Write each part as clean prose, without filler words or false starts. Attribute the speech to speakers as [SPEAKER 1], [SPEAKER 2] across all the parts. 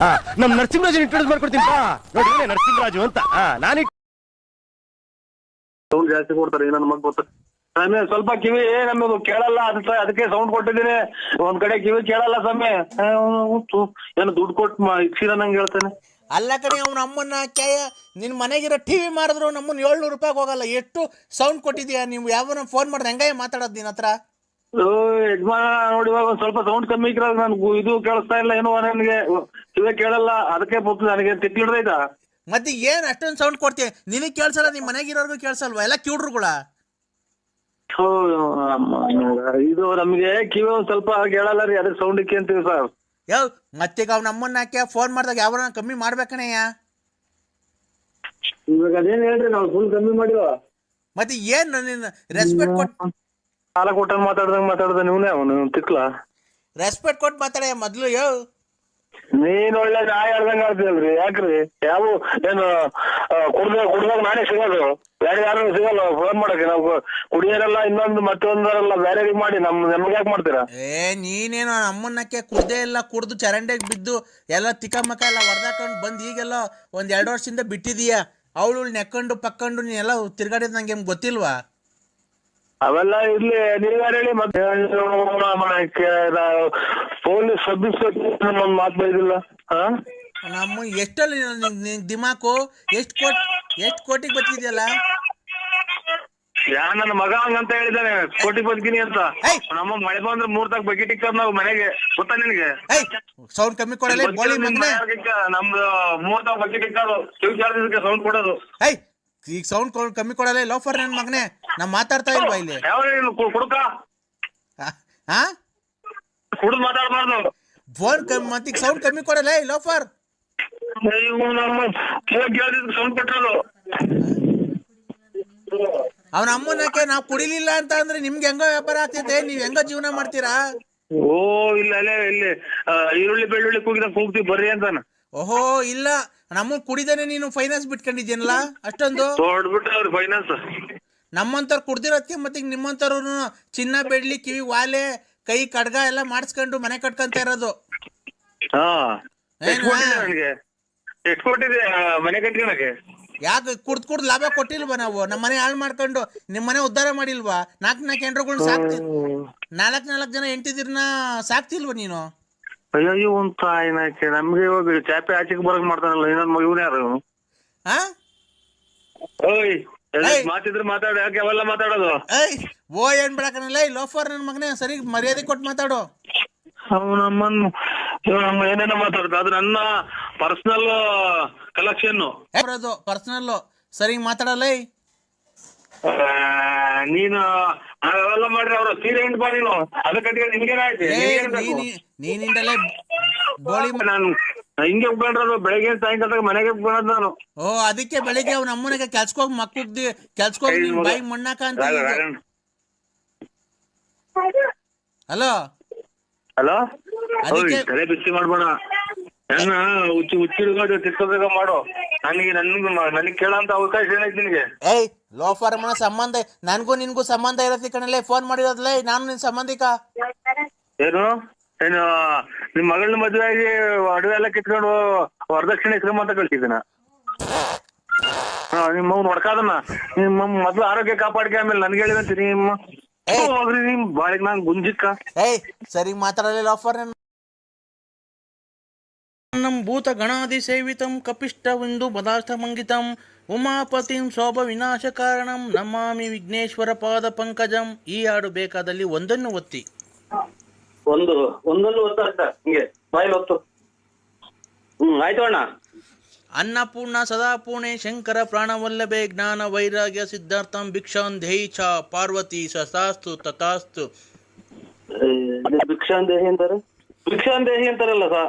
[SPEAKER 1] ನಮ್ ನರಸಿಂಹರಾಜ್ ಇಂಟ್ರೊಡ್ಯೂಸ್ ಮಾಡ್ಕೊಡ್ತೀನಿ ನೋಡಿ ನರಸಿಂಹರಾಜು ಅಂತ ನಾನು
[SPEAKER 2] ಸೌಂಡ್ ಜಾಸ್ತಿ ಕೊಡ್ತಾರೆ ನನ್ನ ಮಗ ಗೊತ್ತ ಸ್ವಾಮಿ ಸ್ವಲ್ಪ ಕಿವಿ ನಮ್ಮದು ಕೇಳಲ್ಲ ಅದಕ್ಕೆ ಸೌಂಡ್ ಕೊಟ್ಟಿದ್ದೀನಿ ಒಂದ್ ಕಡೆ ಕಿವಿ ಕೇಳಲ್ಲ ಸ್ವಾಮಿ ಏನು ದುಡ್ಡು ಕೊಟ್ಟು ಇಕ್ಸಿರ ನಂಗೆ ಹೇಳ್ತಾನೆ
[SPEAKER 3] ಅಲ್ಲ ಕಡೆ ಅವ್ನ ಅಮ್ಮನ್ನ ಕ್ಯಾಯ ನಿನ್ ಮನೆಗಿರೋ ಟಿವಿ ಮಾರಿದ್ರು ನಮ್ಮನ್ನ 700 ರೂಪಾಯಿಗೆ ಹೋಗಲ್ಲ. ಎಷ್ಟು ಸೌಂಡ್ ಕೊಟ್ಟಿದ್ಯಾ ನೀವು? ಯಾವನ ಫೋನ್ ಮಾಡಿದ್ರೆ ಹೆಂಗಾಯ ಮಾತಾಡೋದು ನಿನ್ನ ಹತ್ರ?
[SPEAKER 2] ಯಜಮಾನ ನೋಡಿ ಇವಾಗ ಒಂದ್ ಸ್ವಲ್ಪ ಸೌಂಡ್ ಕಮ್ಮಿ ಇಕ್ರ ನನ್ಗೆ ಇದು ಕೇಳಿಸ್ತಾ ಇಲ್ಲ ಏನೋ ನನಗೆ ಕಿವಿ ಕೇಳಲ್ಲ ಅದಕ್ಕೆ ನನಗೆ ತಿಕ್ಲಿಡ್ರೈತ
[SPEAKER 3] ಮತ್ತೆ ಏನ್ ಅಷ್ಟೊಂದು ಸೌಂಡ್ ಕೊಡ್ತೀಯ? ನಿನಗೆ ಕೇಳಿಸಲ್ಲ, ನಿಮ್ ಮನೆಗಿರೋರ್ಗು ಕೇಳಿಸಲ್ವಾ? ಎಲ್ಲ ಕಿವುಡ್ರುಗಳ.
[SPEAKER 2] ಇದು ನಮ್ಗೆ ಕಿವಿ ಒಂದ್ ಸ್ವಲ್ಪ ಕೇಳಲ್ಲ ರೀ, ಅದಕ್ಕೆ ಸೌಂಡ್ ಇಕ್ಕಿ ಅಂತೀವಿ ಸರ್.
[SPEAKER 3] ಯಾವ ಮತ್ತೀಗ ಅವ್ನ ಅಮ್ಮನ್ನ ಹಾಕಿ ಫೋನ್ ಮಾಡಿದಾಗ ಯಾವ ಕಮ್ಮಿ ಮಾಡ್ಬೇಕಣಯ್ಯ?
[SPEAKER 2] ಇವಾಗ ಅದೇನ್ ಹೇಳ್ರಿ ನಾವು ಫುಲ್ ಕಮ್ಮಿ ಮಾಡಿವ.
[SPEAKER 3] ಮತ್ತೆ ಏನ್ ನಿನ್ನ ರೆಸ್ಪೆಕ್ಟ್ ಕೊಟ್ಟು
[SPEAKER 2] ಸಾಲ ಕೊಟ್ಟ ಮಾತಾಡ್ದ ನೀವನೇ ಅವನು ತಿಕ್ಲ
[SPEAKER 3] ರೆಸ್ಪೆಕ್ಟ್ ಕೊಟ್ಟು ಮಾತಾಡ ಮೊದ್ಲು.
[SPEAKER 2] ನೀನ್ ಒಳ್ಳೆ ನಾಯಿ ಹೇಳ್ದಂಗ ಆಡ್ತೀಯಲ್ರಿ, ಯಾಕ್ರಿ? ಯಾವ ಏನು ಕುಡ್ದಾಗ ನಾನೇ ಸಿಗೋದು, ಬೇರೆ ಯಾರು ಸಿಗಲ್ಲ ಫೋನ್ ಮಾಡಕ್ಕೆ. ನಾವು ಕುಡಿಯೋರೆಲ್ಲ ಇನ್ನೊಂದು ಮತ್ತೊಂದರೆಲ್ಲ ಬೇರೆ ಮಾಡಿ ನಮ್ಗೆ ಯಾಕೆ ಮಾಡ್ತೀರಾ?
[SPEAKER 3] ನೀನೇನು ಅಮ್ಮನ್ನಕ್ಕೆ ಕುಡ್ದೇ ಇಲ್ಲ, ಕುಡ್ದು ಚರಂಡೆಗೆ ಬಿದ್ದು ಎಲ್ಲ ತಿಕ್ಕಮಕ್ಕ ಎಲ್ಲ ಹೊಡೆದಾಕೊಂಡು ಬಂದು ಈಗೆಲ್ಲ ಒಂದ್ 2 ವರ್ಷದಿಂದ ಬಿಟ್ಟಿದೀಯ. ಅವಳು ನೆಕ್ಕೊಂಡು ಪಕ್ಕೊಂಡು ನೀನೆಲ್ಲ ತಿರ್ಗಾಡಿದ್ ನಂಗೆ ಗೊತ್ತಿಲ್ವಾ?
[SPEAKER 2] ಅವೆಲ್ಲ ಇರ್ಲಿ, ನೀವ್ಯಾರು ಹೇಳಿ ಮತ್ತೆ ಪೊಲೀಸ್ ಸಬ್ ಇನ್ಸ್ಪೆಕ್ಟರ್ ಒಂದ್ ಮಾತು ಬೈದಿಲ್ಲ.
[SPEAKER 3] ನಮ್ಮ ಎಷ್ಟಲ್ಲಿ ದಿಮಾಕು ಎಷ್ಟು ಕೋಟಿಗೆ ಬತ್ತಿದ್ಯಲ್ಲ?
[SPEAKER 2] ನನ್ನ ಮಗ ಹಂಗಂತ ಹೇಳಿದಾನೆ, ಕೋಟಿ ಬದುಕಿನಿ ಅಂತ. ನಮ್ಮ ಮಳೆ ಬಂದ್ರೆ 3 ತಾಕ ಬಕೆಟ್ ಇಕ್ಕದ್ ನಾವು ಮನೆಗೆ, ಗೊತ್ತಾ ನಿನ್ಗೆ?
[SPEAKER 3] ಸೌಂಡ್ ಕಮ್ಮಿ ಕೊಡಲ್ಲ
[SPEAKER 2] ನಮ್ದು 3 ತಾಕ ಬಕೆಟ್ ಇಕ್ಕದು, ಸೌಂಡ್ ಕೊಡೋದು.
[SPEAKER 3] ಈಗ ಸೌಂಡ್ ಕಮ್ಮಿ ಕೊಡಲ್ಲ ಲೋಫರ್ ನನ್ ಮಗನೇ. ನಾ ಮಾತಾಡ್ತಾ ಇಲ್ವಾ ಇಲ್ಲಿ?
[SPEAKER 2] ಕುಡುಕ ಕುಡಿದು ಮಾತಾಡ್ಬಾರ್ದು.
[SPEAKER 3] ಫೋನ್ ಮತ್ತೆ ಸೌಂಡ್ ಕಮ್ಮಿ ಕೊಡಲ್ಲ ಲೋಫರ್.
[SPEAKER 2] ಸೌಂಡ್ ಕೊಟ್ಟರು
[SPEAKER 3] ಅವನ ಅಮ್ಮನಕ್ಕೆ ನಾವು ಕುಡಿಲಿಲ್ಲ ಅಂತ ಅಂದ್ರೆ ನಿಮ್ಗೆ ಹೆಂಗೋ ವ್ಯಾಪಾರ ಆಗ್ತೈತೆ, ನೀವ್ ಹೆಂಗೋ ಜೀವನ ಮಾಡ್ತೀರಾ?
[SPEAKER 2] ಇಲ್ಲ ಇಲ್ಲಿ ಈರುಳ್ಳಿ ಬೆಳ್ಳುಳ್ಳಿ ಕೂಗ್ತೀವಿ ಬರ್ರಿ ಅಂತಾನ.
[SPEAKER 3] ಓಹೋ ಇಲ್ಲ, ನಮ್ಮ ಕುಡಿದೇನೆ ನೀನು ಫೈನಾನ್ಸ್ ಬಿಟ್ಕೊಂಡಿದ್ಯನಲ್ಲ ಅಷ್ಟೊಂದು
[SPEAKER 2] ತೊಡ್ಬಿಟ್ರೆ ಫೈನಾನ್ಸ್.
[SPEAKER 3] ನಮ್ಮಂತವ್ರು ಕುಡ್ದಿರೋದಕ್ಕೆ ಮತ್ತೆ ನಿಮ್ಮಂತವ್ರು ಚಿನ್ನ ಬೆಳ್ಳಿ ಕಿವಿ ವಾಲೆ ಕೈ ಕಡ್ಗ ಎಲ್ಲ ಮಾಡಿಸ್ಕೊಂಡು ಮನೆ ಕಟ್ಕೊಂತ ಇರೋದು.
[SPEAKER 2] ಎಷ್ಟು ಕೊಟ್ಟಿದೆ ಮನೆ ಕಟ್ಕೊಳಕ್ಕೆ?
[SPEAKER 3] ಯಾಕೆ ಕುಡ್ದು ಲಾಭ ಕೊಟ್ಟಿಲ್ವಾ ನಾವು? ನಮ್ಮ ಮನೆ ಹಾಳು ಮಾಡ್ಕೊಂಡು ನಿಮ್ ಮನೆ ಉದ್ಧಾರ ಮಾಡಿಲ್ವಾ? 4 ಹೆಂಡ್ರುಗಳ್ನ ಸಾಕ್ತಿ, 4 ಜನ ಹೆಂಡ್ತಿದಿರ್ನ ಸಾಕ್ತಿಲ್ವಾ ನೀನು?
[SPEAKER 2] ಅಯ್ಯೋ ಅಂತ ಏನಾಯ್ತು ನಮ್ಗೆ ಇವಾಗ ಚಾಪೆ ಆಚೆಗೆ ಬರಕ್ ಮಾಡ್ತಾನಲ್ಲ ಇನ್ನೊಂದ್ ಇವನ್ ಯಾರು? ಮಾತಿದ್ರೆ ಮಾತಾಡು, ಯಾಕೆ ಅವೆಲ್ಲ ಮಾತಾಡೋದು?
[SPEAKER 3] ಓ ಏನ್ ಬಿಡಕನಲ್ಲ ಲೋಫರ್ ನನ್ ಮಗನೇ, ಸರಿ ಮರ್ಯಾದೆ ಕೊಟ್ಟು ಮಾತಾಡು.
[SPEAKER 2] ನಮ್ಮನ್ನು ಏನೇನೋ ಮಾತಾಡ್ತಾ, ಅದು ನನ್ನ ಪರ್ಸನಲ್ ಕಲೆಕ್ಷನ್.
[SPEAKER 3] ಪರ್ಸನಲ್ ಸರಿ ಮಾತಾಡಲ್ಲ.
[SPEAKER 2] ನೀನು ಅವೆಲ್ಲ ಮಾಡ್ರಿ, ಅವ್ರ ಸೀರೆ ಹಿಂಡ್ ಬಾ ನೀನು, ಅದಕ್ಕೆ ನಿಮ್ಗೇನಾಯ್ತು?
[SPEAKER 3] ನೀನಿಂದಲೇ ಬೋಳಿ
[SPEAKER 2] ನಾನು ಹಿಂಗೆ ಉಳ್ಕೊಂಡ್ರದು, ಬೆಳಗ್ಗೆ ಸಾಯಂಕಾಲ ಮನೆಗೆ ಉಳ್ಕೊಳ್ಳೋದು ನಾನು.
[SPEAKER 3] ಓ ಅದಕ್ಕೆ ಬೆಳಿಗ್ಗೆ ಅವ್ನ ಅಮ್ಮನಿಗೆ ಕೆಲ್ಸಕೋಗಿ ಮಕ್ಕುಗ್ದಿ ಕೆಲ್ಸಕೋಗಿ ಬಾಯಿ ಮಣ್ಣಾಕ ಅಂತ. ಹಲೋ
[SPEAKER 2] ತಲೆ ಬಿಸಿ ಮಾಡ್ಬೇಡ, ಹುಚ್ಚಿಡ್ಕೊಂಡು ತಿರ್ಕೋಬೇಕ ಮಾಡು. ನನಗೆ ಕೇಳೋಂತ ಅವಕಾಶ ಏನೈತಿ ನಿನಗೆ?
[SPEAKER 3] ಲೋಫರ್ ಮನ ಸಂಬಂಧ ನನ್ಗೂ ನಿನ್ಗೂ ಸಂಬಂಧ ಇರತ್ತೆ ಕಣಲ್ಲೇ, ಫೋನ್ ಮಾಡಿರೋದ್ಲೇ ನಾನು ನಿನ್ ಸಂಬಂಧಿಕ.
[SPEAKER 2] ಏನು ನಿಮ್ ಮಗಳನ್ನ ಮದುವೆ ಆಗಿ ಅಡುಗೆ ಎಲ್ಲ ಕಿತ್ಕೊಂಡು ವರದಕ್ಷಿಣೆ ಇಸ್ಕೊಂಬ ಅಂತ ಕಳ್ಸಿದ್ದೀನ. ನಿಮ್ಮ ನೋಡ್ಕಾದನ್ನ ನಿಮ್ಮ ಮೊದ್ಲು ಆರೋಗ್ಯ ಕಾಪಾಡ್ಕೆ, ಆಮೇಲೆ ನನ್ಗೆ ಹೇಳಿದಂತ ನಿಮ್ಮ ಹೋಗ್ರಿ ನಿಮ್ ಬಾಳಿಗೆ ನಾನ್ ಗುಂಜಿಕ್ಕ.
[SPEAKER 3] ಸರಿ ಮಾತಾಡಲ್ಲ ಲೋಫರ್. ನಮ್ ಭೂತ ಗಣಾದಿ ಸೇವಿತಂ ಕಪಿಷ್ಟವೆಂದು ಪದಾರ್ಥ ಮಂಗಿತಂ ಉಮಾಪತಿಂ ಶೋಭ ವಿನಾಶ ಕಾರಣಂ ನಮಾಮಿ ವಿಘ್ನೇಶ್ವರ ಪಾದ ಪಂಕಜಂ. ಈ ಹಾಡು ಬೇಕಾದಲ್ಲಿ ಒಂದನ್ನು ಒತ್ತಿ.
[SPEAKER 2] ಒಂದೊಂದು ಒತ್ತ ಹಿಂಗೆ ಬಾಯಿಲ್ ಹೊತ್ತು. ಆಯ್ತು ಅಣ್ಣ.
[SPEAKER 3] ಅನ್ನಪೂರ್ಣ ಸದಾಪೂರ್ಣೆ ಶಂಕರ ಪ್ರಾಣವಲ್ಲಭೆ ಜ್ಞಾನ ವೈರಾಗ್ಯ ಸಿದ್ಧಾರ್ಥಂ ಭಿಕ್ಷಾಂದೇಹಿ ಚ ಪಾರ್ವತಿ ಸತಾಸ್ತು ತಥಾಸ್ತು.
[SPEAKER 2] ಭಿಕ್ಷಾಂದೇಹಿ ಅಂತಾರಲ್ಲ ಸಾ.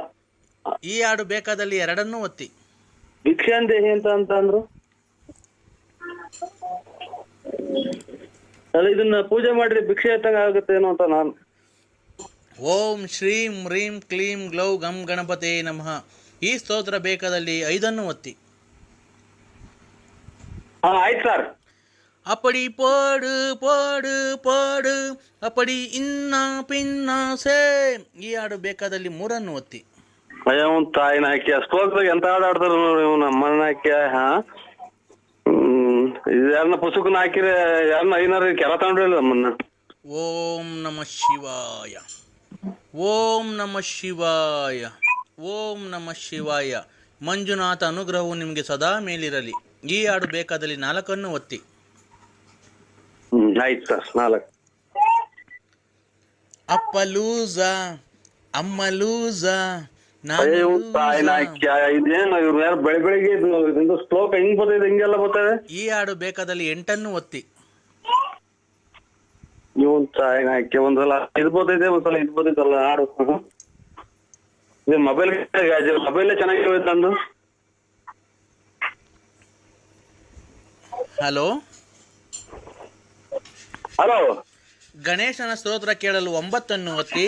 [SPEAKER 3] ಈ ಹಾಡು ಬೇಕಾದಲ್ಲಿ 2 ಒತ್ತಿ.
[SPEAKER 2] ಭಿಕ್ಷಾಂದೇಹಿ ಅಂತ ಅಂದ್ರು ಅಲ್ಲ, ಇದನ್ನ ಪೂಜೆ ಮಾಡ್ರಿ ಭಿಕ್ಷೆ ಎತ್ತಂಗ ಆಗುತ್ತೇನೋ ಅಂತ ನಾನು.
[SPEAKER 3] ಓಂ ಶ್ರೀಂ ಹ್ರೀಂ ಕ್ಲೀಂ ಗ್ಲೌ ಗಂ ಗಣಪತೆ ನಮಃ. ಈ ಸ್ತೋತ್ರ ಬೇಕಾದಲ್ಲಿ 5 ಒತ್ತಿ.
[SPEAKER 2] ಆಯ್ತು ಸರ್.
[SPEAKER 3] அப்படி போடு போடு போடு அப்படி ಇನ್ನ ಪಿನ್ನ ಸೇ. ಈ ಹಾಡು ಬೇಕಾದಲ್ಲಿ 3 ಒತ್ತಿ.
[SPEAKER 2] ಅಯ್ಯ ಅವ್ನ್ ತಾಯಿನ ಹಾಕಿ ಅಷ್ಟೋಗ್ದಾಗ ಎಂತ ಆಡ್ತಾರ ನೋಡಿ ಇವ್ ನಮ್ಮನ್ನ ಹಾಕಿ ಇದು ಯಾರನ್ನ ಪುಸ್ತಕನ ಹಾಕಿರ ಯಾರನ್ನ ಐನಾರ ಕೆಲ ತಗೊಂಡ್ರಿಲ್ಲ ನಮ್ಮನ್ನ.
[SPEAKER 3] ಓಂ ನಮಃ ಶಿವಾಯ, ಓಂ ನಮಃ ಶಿವಾಯ, ಓಂ ನಮಃ ಶಿವಾಯ. ಮಂಜುನಾಥ ಅನುಗ್ರಹವು ನಿಮಗೆ ಸದಾ ಮೇಲಿರಲಿ. ಈ ಹಾಡು ಬೇಕಾದಲ್ಲಿ 4 ಒತ್ತಿ.
[SPEAKER 2] ಆಯ್ತು ಸರ್ 4.
[SPEAKER 3] ಅಪ್ಪ ಲೂಸ, ಅಮ್ಮ ಲೂಸ,
[SPEAKER 2] ತಾಯಿನ ಹಾಕಿ ಇದೇನು ಇವ್ರು ಯಾರು ಬೆಳಿಗ್ಗೆ ಇದು ಶ್ಲೋಕ ಹಿಂಗ್ ಬರ್ತದೆ ಹಿಂಗೆಲ್ಲ ಬರ್ತದೆ.
[SPEAKER 3] ಈ ಹಾಡು ಬೇಕಾದಲ್ಲಿ 8 ಒತ್ತಿ.
[SPEAKER 2] ಇವನ್ ತಾಯಿನ ಹಾಕಿ ಒಂದ್ಸಲ ಇದು ಬರ್ತೈತೆ ಒಂದ್ಸಲ ಇದು ಬರ್ತೈತಲ್ಲ ಹಾಡು. ಇದು ಮೊಬೈಲ್ ಚೆನ್ನಾಗಿ ಹೋಯ್ತು ನಂದು.
[SPEAKER 3] Hello
[SPEAKER 2] hello.
[SPEAKER 3] ಗಣೇಶನ ಸ್ತೋತ್ರ ಕೇಳಲು 9 ಒತ್ತಿ.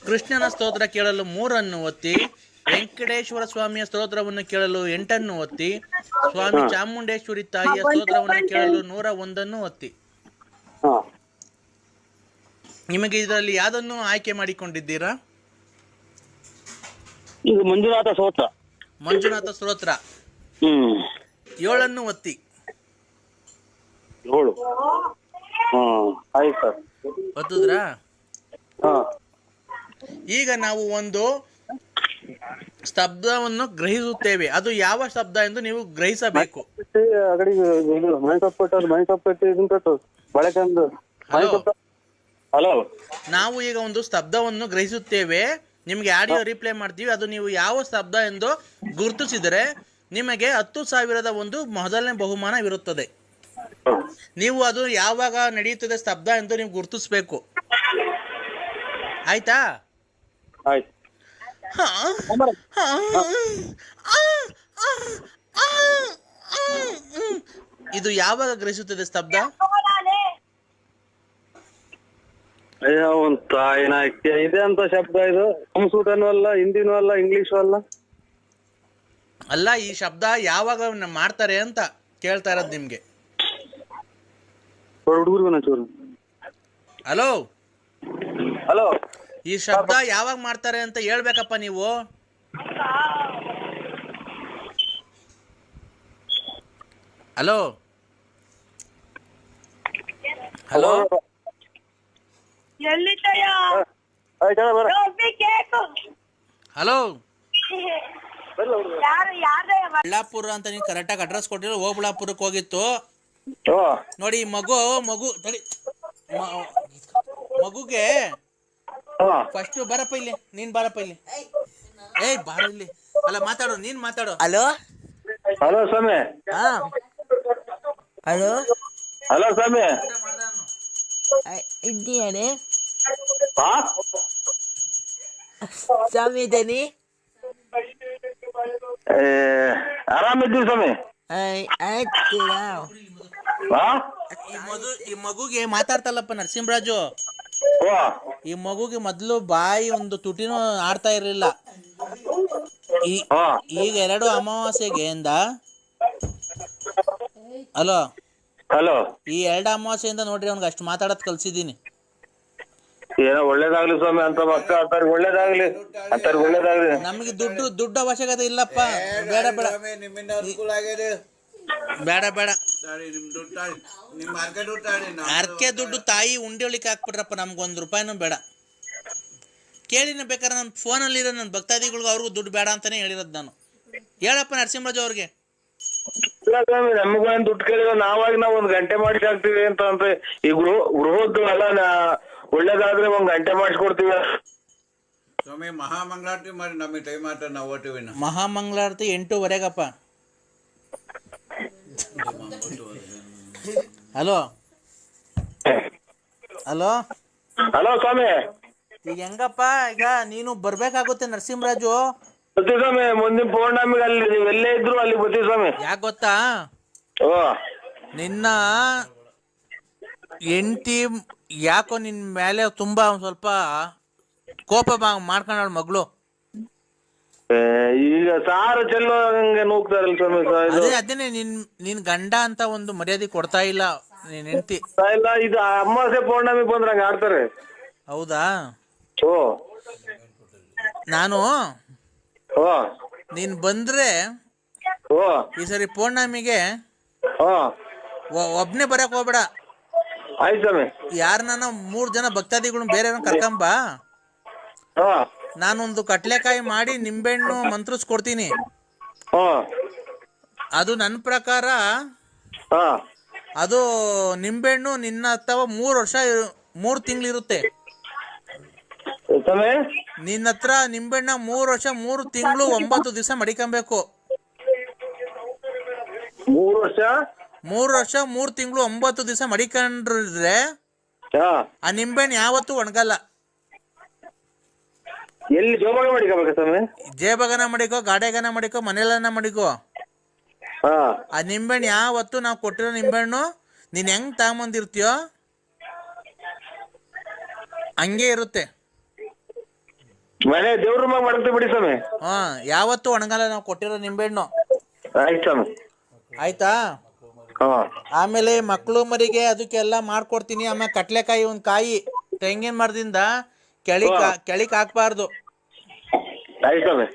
[SPEAKER 3] ಕೃಷ್ಣನ ಸ್ತೋತ್ರ ಕೇಳಲು 3 ಒತ್ತಿ. ವೆಂಕಟೇಶ್ವರ ಸ್ವಾಮಿಯ ಸ್ತೋತ್ರವನ್ನು ಕೇಳಲು 8 ಒತ್ತಿ. ಸ್ವಾಮಿ ಚಾಮುಂಡೇಶ್ವರಿ ತಾಯಿಯ ಸ್ತೋತ್ರವನ್ನು ಕೇಳಲು 101 ಒತ್ತಿ. ನಿಮಗೆ ಇದರಲ್ಲಿ ಯಾವುದನ್ನು ಆಯ್ಕೆ ಮಾಡಿಕೊಂಡಿದ್ದೀರಾ?
[SPEAKER 2] ಇದು ಮಂಜುನಾಥ ಸ್ತೋತ್ರ.
[SPEAKER 3] ಮಂಜುನಾಥ ಸ್ತೋತ್ರ 7 ಒತ್ತಿ.
[SPEAKER 2] 7. ಆಯ್ತು ಸರ್.
[SPEAKER 3] ಒತ್ತುದ್ರಾ? ಈಗ ನಾವು ಒಂದು ಶಬ್ದವನ್ನು ಗ್ರಹಿಸುತ್ತೇವೆ. ಅದು ಯಾವ ಶಬ್ದ ಎಂದು ನೀವು ಗ್ರಹಿಸಬೇಕು.
[SPEAKER 2] ಹಲೋ.
[SPEAKER 3] ನಾವು ಈಗ ಒಂದು ಶಬ್ದವನ್ನು ಗ್ರಹಿಸುತ್ತೇವೆ, ನಿಮಗೆ ಆಡಿಯೋ ರಿಪ್ಲೈ ಮಾಡ್ತೀವಿ. ಅದು ನೀವು ಯಾವ ಶಬ್ದ ಎಂದು ಗುರುತಿಸಿದರೆ ನಿಮಗೆ 10,000 ಒಂದು ಮೊದಲನೇ ಬಹುಮಾನವಿರುತ್ತದೆ. ನೀವು ಅದು ಯಾವಾಗ ನಡೆಯುತ್ತದೆ ಶಬ್ದ ಎಂದು ನೀವು ಗುರುತಿಸ್ಬೇಕು. ಆಯ್ತಾ?
[SPEAKER 2] ಆಯ್ತು.
[SPEAKER 3] ಇದು ಯಾವಾಗ ಗ್ರಹಿಸುತ್ತದೆ ಶಬ್ದ?
[SPEAKER 2] ಅಯ್ಯ ಒಂದ್ ತಾಯಿನ ಇದೆ ಅಂತ ಶಬ್ದ. ಇದು ಸಂಸ್ಕೃತನೂ ಅಲ್ಲ, ಹಿಂದಿನೂ ಅಲ್ಲ, ಇಂಗ್ಲಿಷು ಅಲ್ಲ.
[SPEAKER 3] ಅಲ್ಲ, ಈ ಶಬ್ದ ಯಾವಾಗ ಮಾಡ್ತಾರೆ ಅಂತ ಕೇಳ್ತಾ ಇರೋದು ನಿಮ್ಗೆ. Hello
[SPEAKER 2] hello.
[SPEAKER 3] ಈ ಶಬ್ದ ಯಾವಾಗ ಮಾಡ್ತಾರೆ ಅಂತ ಹೇಳ್ಬೇಕಪ್ಪ ನೀವು. Hello hello. ಹಲೋ ಬಳ್ಳಾಪುರ ಅಂತ ನೀವು ಕರೆಕ್ಟಾಗಿ ಅಡ್ರೆಸ್ ಕೊಟ್ಟಿಲ್ಲ. ಓಬಳ್ಳಾಪುರಕ್ಕೆ ಹೋಗಿತ್ತು ನೋಡಿ. ಮಗುಗೆ ಫಸ್ಟ್ ಬರಪ್ಪ ಇಲ್ಲಿ. ನೀನ್ ಬರಪ್ಪ ಇಲ್ಲಿ. ಏಯ್ ಬಾರ ಇಲ್ಲಿ. ಅಲ್ಲ ಮಾತಾಡು, ನೀನ್ ಮಾತಾಡು.
[SPEAKER 4] ಹಲೋ
[SPEAKER 2] ಹಲೋ ಸ್ವಾಮಿ.
[SPEAKER 4] ಹಲೋ
[SPEAKER 2] ಹಲೋ ಸ್ವಾಮಿ.
[SPEAKER 4] ಇದ್ದೀಯಾನೆ ಸ್ವಾಮಿ ಇದ್ದೇನೆ.
[SPEAKER 2] ಆರಾಮಿದ್ದೀವಿ ಸ್ವಾಮಿ.
[SPEAKER 4] ಆಯ್ತು.
[SPEAKER 3] ಈ ಮಗುಗೆ ಮಾತಾಡ್ತಲ್ಲಪ್ಪ ನರಸಿಂಹರಾಜು. ಈ ಮಗುಗೆ ಮೊದ್ಲು ಬಾಯಿ ಒಂದು ತುಟಿನೂ ಆಡ್ತಾ ಇರ್ಲಿಲ್ಲ. ಈಗ 2 ಅಮಾವಾಸ್ಯೆಗೆ ಹಲೋ
[SPEAKER 2] ಹಲೋ.
[SPEAKER 3] ಈ 2 ಅಮಾವಾಸ್ಯೆಯಿಂದ ನೋಡ್ರಿ ಅವ್ನಿಗೆ ಅಷ್ಟು ಮಾತಾಡೋದ್ ಕಲ್ಸಿದೀನಿ.
[SPEAKER 2] ಏನೋ ಒಳ್ಳೇದಾಗ್ಲಿ ಸ್ವಾಮಿ ಅಂತ ಮಕ್ಕ ಅಂತಾರ. ಒಳ್ಳೇದಾಗ್ಲಿ ಅಂತಾರ, ಒಳ್ಳೇದಾಗ್ಲಿ.
[SPEAKER 3] ನಮಗೆ ದುಡ್ಡು ಅವಶ್ಯಕತೆ ಇಲ್ಲಪ್ಪ. ಬೇಡ ಬೇಡ ಬೇಡ ಬೇಡ. ಅರ್ಕೆ ದುಡ್ಡು ತಾಯಿ ಉಂಡೆ ಒಳಿಕೆ ಹಾಕ್ಬಿಟ್ರಪ್ಪ. ನಮ್ಗೆ 1 ರೂಪಾಯಿನೂ ಬೇಡ. ಕೇಳಿನ ಬೇಕಾದ್ರೆ ನನ್ನ ಫೋನಲ್ಲಿ ಇರೋ ನನ್ನ ಭಕ್ತಾದಿಗಳ್ಗೆ ಅವ್ರಿಗೂ ದುಡ್ಡು ಬೇಡ ಅಂತಾನೆ ಹೇಳಿರೋದು ನಾನು. ಹೇಳಪ್ಪ ನರಸಿಂಹರಾಜು ಅವ್ರಿಗೆ.
[SPEAKER 2] ನಮಗೇನು ದುಡ್ಡು ಕೇಳಿದ್ರೆ ನಾವಾಗಿ ನಾವು 1 ಗಂಟೆ ಮಾಡಿಸಿ ಹಾಕ್ತಿವಿ ಅಂತ. ಈ ಗೃಹದ್ದು ಎಲ್ಲ ಒಳ್ಳೇದಾದ್ರೆ 1 ಗಂಟೆ ಮಾಡಿಸ್ಕೊಡ್ತೀವಿ
[SPEAKER 5] ಸ್ವಾಮಿ. ಮಹಾಮಂಗಳಾರತಿ ಮಾಡಿ ನಮಗೆ ಟೈಮ್ ಆಟ ನಾವು ಓಟಿವಿ.
[SPEAKER 3] ಮಹಾಮಂಗಳಾರತಿ 8:15ಗಪ್ಪ. ಹಲೋ ಹಲೋ
[SPEAKER 2] ಹಲೋ ಸ್ವಾಮಿ.
[SPEAKER 3] ಈಗ ಹೆಂಗಪ್ಪ, ಈಗ ನೀನು ಬರ್ಬೇಕಾಗುತ್ತೆ ನರಸಿಂಹರಾಜು.
[SPEAKER 2] ಬರ್ತೀವಿ ಸ್ವಾಮಿ. ಮುಂದಿನ ಪೌರ್ಣಮಿಗೆ ಅಲ್ಲಿ ನೀವು ಎಲ್ಲೇ ಇದ್ರು ಅಲ್ಲಿ ಬರ್ತೀವಿ ಸ್ವಾಮಿ.
[SPEAKER 3] ಯಾಕೆ ಗೊತ್ತಾ, ನಿನ್ನ ಹೆಂಡತಿ ಯಾಕೋ ನಿನ್ ಮೇಲೆ ತುಂಬಾ ಸ್ವಲ್ಪ ಕೋಪ ಮಾಡ್ಕೊಂಡ ಮಗಳು.
[SPEAKER 2] ಈಗ ಸಾರು ಚೆಲ್ಲೋ ಹಂಗೆ ನೂಗ್ತಾರಲ್ಲ ಸ್ವಾಮಿ.
[SPEAKER 3] ಅದೇನೆ ನಿನ್ ಗಂಡ ಅಂತ ಒಂದು ಮರ್ಯಾದೆ ಕೊಡ್ತಾ ಇಲ್ಲ ನೀನ್ ಹೆಂಡತಿ.
[SPEAKER 2] ಇಲ್ಲ, ಇದು ಅಮಾವಾಸ್ಯೆ ಪೌರ್ಣಮಿ ಬಂದ್ರೆ ಹಂಗ ಆಡ್ತಾರೆ.
[SPEAKER 3] ಹೌದಾ?
[SPEAKER 2] ಓ
[SPEAKER 3] ನಾನು
[SPEAKER 2] ಓ
[SPEAKER 3] ನೀನ್ ಬಂದ್ರೆ
[SPEAKER 2] ಓ
[SPEAKER 3] ಈ ಸರಿ ಪೌರ್ಣಮಿಗೆ
[SPEAKER 2] ಓ
[SPEAKER 3] ಒಬ್ನೇ ಬರಕ್ ಹೋಗ್ಬೇಡ.
[SPEAKER 2] ಆಯ್ತು ಸ್ವಾಮಿ.
[SPEAKER 3] ಯಾರನ್ನ 3 ಜನ ಭಕ್ತಾದಿಗಳು ಬೇರೆ ಕರ್ಕೊಂಬ.
[SPEAKER 2] ಹಾ
[SPEAKER 3] ನಾನೊಂದು ಕಟ್ಲೆಕಾಯಿ ಮಾಡಿ ನಿಂಬೆಹಣ್ಣು ಮಂತ್ರಿಸ್ಕೊಡ್ತೀನಿ.
[SPEAKER 2] ಹಾ
[SPEAKER 3] ಅದು ನನ್ನ ಪ್ರಕಾರ
[SPEAKER 2] ಹಾ
[SPEAKER 3] ಅದು ನಿಂಬೆಹಣ್ಣು ನಿನ್ನ ಹತ್ತವ 3 ತಿಂಗಳಿರುತ್ತೆ.
[SPEAKER 2] ಸ್ವಾಮಿ
[SPEAKER 3] ನಿನ್ನ ಹತ್ರ ನಿಂಬೆಹಣ್ಣ 3 ವರ್ಷ 3 ತಿಂಗಳು 9 ದಿವಸ ಮಡಿಕೊಬೇಕು.
[SPEAKER 2] 3 ವರ್ಷ
[SPEAKER 3] 3 ತಿಂಗಳು 9 ದಿವಸ ಮಡಿಕೊಂಡ್ರೆ
[SPEAKER 2] ಹಾ
[SPEAKER 3] ಆ ನಿಂಬೆಹಣ್ಣು ಯಾವತ್ತೂ ಒಣಗಲ್ಲ.
[SPEAKER 2] ಎಲ್ಲಿ ಜೋಬಾಗ ಮಾಡಿಕೋಬೇಕು ಸ್ವಾಮಿ?
[SPEAKER 3] ಜೇಬಗನ ಮಡಿಕೋ, ಗಾಡೆಗನ ಮಡಿಕೋ, ಮನೆಯಲ್ಲನ ಮಡಿಕೋ.
[SPEAKER 2] ಹಾ
[SPEAKER 3] ಆ ನಿಂಬೆಹಣ್ಣು ಯಾವತ್ತು ನಾವು ಕೊಟ್ಟಿರೋ ನಿಂಬೆಹಣ್ಣು ನೀನ್ ಹೆಂಗ್ ತಗೊಂಬಂದಿರ್ತೀಯೋ ಹಂಗೆ ಇರುತ್ತೆ.
[SPEAKER 2] ಮನೆ ದೇವ್ರ ಮಾಡ್ತೀವಿ ಬಿಡಿ ಸ್ವಾಮಿ.
[SPEAKER 3] ಯಾವತ್ತು ಒಣಗಲ್ಲ ನಾವು ಕೊಟ್ಟಿರೋ ನಿಂಬೆಹಣ್ಣು.
[SPEAKER 2] ಆಯ್ತು ಸ್ವಾಮಿ.
[SPEAKER 3] ಆಯ್ತಾ?
[SPEAKER 2] ಹಾ
[SPEAKER 3] ಆಮೇಲೆ ಮಕ್ಕಳು ಮರಿಗೆ ಅದಕ್ಕೆಲ್ಲ ಮಾಡ್ಕೊಡ್ತೀನಿ. ಆಮೇಲೆ ಕಟ್ಲೆಕಾಯಿ ಒಂದು ಕಾಯಿ ತೆಂಗಿನ ಮರದಿಂದ ಕೆಳಿಕ್ ಹಾಕ್ಬಾರ್ದು.
[SPEAKER 2] ಆಯ್ತು ಸ್ವಾಮಿ.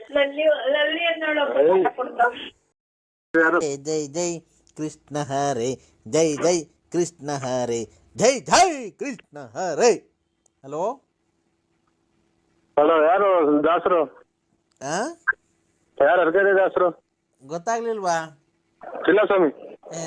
[SPEAKER 4] ಜೈ ಜೈ ಕೃಷ್ಣ ಹರೇ, ಜೈ ಜೈ ಕೃಷ್ಣ ಹರೇ, ಜೈ ಜೈ ಕೃಷ್ಣ ಹರೇ. ಹಲೋ
[SPEAKER 2] ಹಲೋ, ಯಾರು ದಾಸರು? ಯಾರು ಅರ್ಗದೆ ದಾಸರು?
[SPEAKER 3] ಗೊತ್ತಾಗ್ಲಿಲ್ವಾ?
[SPEAKER 2] ಇಲ್ಲ ಸ್ವಾಮಿ.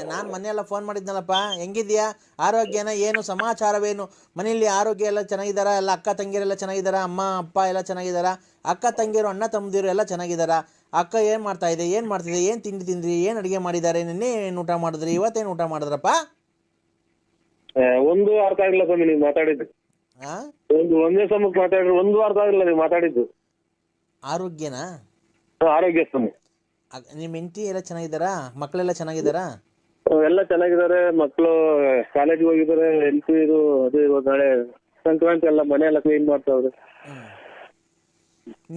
[SPEAKER 3] ನಾನು ಮನೆಯೆಲ್ಲ ಫೋನ್ ಮಾಡಿದ್ನಲ್ಲಪ್ಪ. ಹೆಂಗಿದ್ಯಾ? ಆರೋಗ್ಯನ ಏನು ಸಮಾಚಾರವೇನು? ಮನೆಯಲ್ಲಿ ಆರೋಗ್ಯ ಎಲ್ಲ ಚೆನ್ನಾಗಿದ್ದಾರಾ? ಎಲ್ಲ ಅಕ್ಕ ತಂಗಿಯರೆಲ್ಲ ಚೆನ್ನಾಗಿದ್ದಾರಾ? ಅಮ್ಮ ಅಪ್ಪ ಎಲ್ಲ ಚೆನ್ನಾಗಿದ್ದಾರಾ? ಅಕ್ಕ ತಂಗಿಯರು ಅಣ್ಣ ತಮ್ಮದಿರು ಎಲ್ಲ ಚೆನ್ನಾಗಿದ್ದಾರಾ? ಅಕ್ಕ ಏನು ಮಾಡ್ತಾಯಿದೆ, ಏನು ಮಾಡ್ತಿದೆ, ಏನು ತಿಂಡಿ ತಿಂದ್ರಿ, ಏನು ಅಡುಗೆ ಮಾಡಿದ್ದಾರೆ, ನಿನ್ನೆ ಏನು ಊಟ ಮಾಡಿದ್ರಿ, ಇವತ್ತೇನು ಊಟ ಮಾಡಿದ್ರಪ್ಪ?
[SPEAKER 2] ಒಂದು ಅರ್ಥ ಆಗಿಲ್ಲ ಸ್ವಾಮಿ ನೀವು ಮಾತಾಡಿದ್ದು. ಒಂದೇ ಸಮಯಕ್ಕೆ ಮಾತಾಡ್ರಿ, ಒಂದು ಅರ್ಥ ಆಗಿಲ್ಲ ನೀವು ಮಾತಾಡಿದ್ದು.
[SPEAKER 3] ಆರೋಗ್ಯನಾ?
[SPEAKER 2] ಆರೋಗ್ಯ ಸ್ವಾಮಿ.
[SPEAKER 3] ನಿಮ್ಮ ಹೆಂಡತಿ ಎಲ್ಲ ಚೆನ್ನಾಗಿದ್ದಾರಾ? ಮಕ್ಕಳೆಲ್ಲ ಚೆನ್ನಾಗಿದ್ದಾರಾ?
[SPEAKER 2] ಎಲ್ಲ ಚೆನ್ನಾಗಿದ್ದಾರೆ. ಮಕ್ಕಳು ಕಾಲೇಜ್ಗೆ ಹೋಗಿದ್ದಾರೆ. ಹೆಲ್ತ್ ಇದು ಅದು ಇವಾಗ ನಾಳೆ ಸಂಕ್ರಾಂತಿ ಎಲ್ಲ ಮನೆ ಎಲ್ಲ ಕ್ಲೀನ್ ಮಾಡ್ತಾವ್ರೆ.